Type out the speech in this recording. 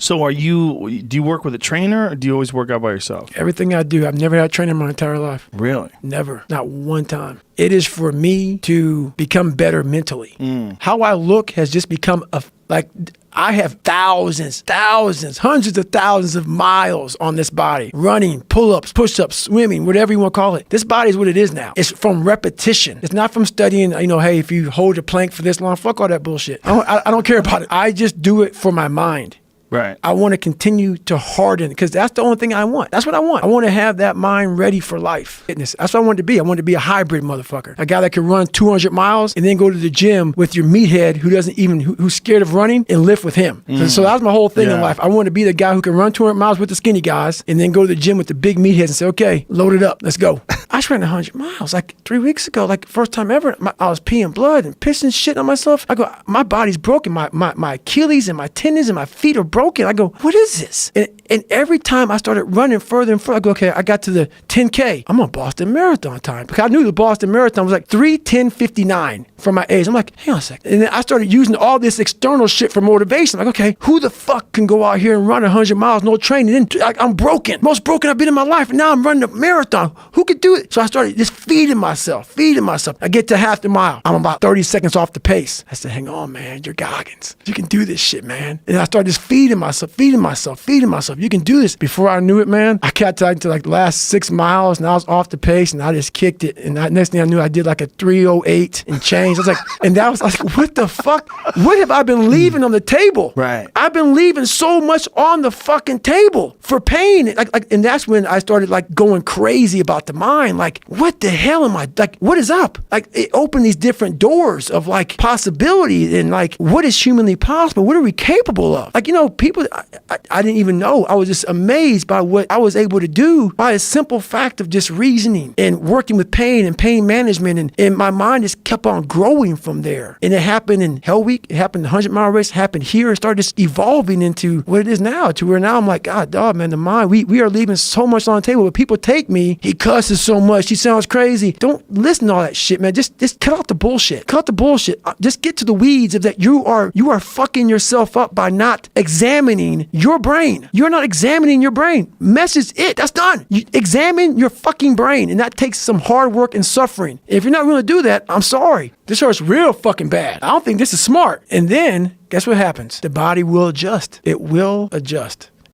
So do you work with a trainer or do you always work out by yourself? Everything I do, I've never had a trainer in my entire life. Really? Never. Not one time. It is for me to become better mentally. How I look has just become I have thousands, hundreds of thousands of miles on this body. Running, pull-ups, push-ups, swimming, whatever you want to call it. This body is what it is now. It's from repetition. It's not from studying, hey, if you hold a plank for this long, fuck all that bullshit. I don't care about it. I just do it for my mind. Right. I want to continue to harden because that's the only thing I want. That's what I want. I want to have that mind ready for life. Fitness. That's what I want to be. I want to be a hybrid motherfucker. A guy that can run 200 miles and then go to the gym with your meathead who's scared of running and lift with him. So that's my whole thing in life. I want to be the guy who can run 200 miles with the skinny guys and then go to the gym with the big meatheads and say, okay, load it up. Let's go. I just ran 100 miles like 3 weeks ago, like first time ever. I was peeing blood and pissing shit on myself. I go, my body's broken. My Achilles and my tendons and my feet are broken. I go, what is this? And every time I started running further and further, I go, okay, I got to the 10K. I'm on Boston Marathon time because I knew the Boston Marathon was like 3:10:59 for my age. I'm like, hang on a second. And then I started using all this external shit for motivation. I'm like, okay, who the fuck can go out here and run 100 miles, no training? And then I'm broken. Most broken I've been in my life. And now I'm running a marathon. Who could do it? So I started just feeding myself. I get to half the mile. I'm about 30 seconds off the pace. I said, hang on, man, you're Goggins. You can do this shit, man. And I started just feeding myself. You can do this. Before I knew it, man, I got to like the last 6 miles and I was off the pace and I just kicked it. And next thing I knew, I did like a 3:08 and change. I was like, what the fuck? What have I been leaving on the table? Right. I've been leaving so much on the fucking table for pain. And that's when I started like going crazy about the mind. Like, what the hell am I, like, what is up? Like, it opened these different doors of like possibility and like, what is humanly possible? What are we capable of? Like, people, I didn't even know. I was just amazed by what I was able to do by a simple fact of just reasoning and working with pain and pain management. And my mind just kept on growing from there. And it happened in Hell Week. It happened in the 100-mile race. It happened here. It started just evolving into what it is now, to where now I'm like, God, dog, man, the mind, we are leaving so much on the table. But people take me, he cusses so much, he sounds crazy. Don't listen to all that shit, man. Just cut out the bullshit. Cut the bullshit. Just get to the weeds of that you are fucking yourself up by not examining your brain. You're not examining your brain. Message it. That's done. You examine your fucking brain, and that takes some hard work and suffering. If you're not willing to do that, I'm sorry. This hurts real fucking bad. I don't think this is smart. And then, guess what happens? The body will adjust. It will adjust.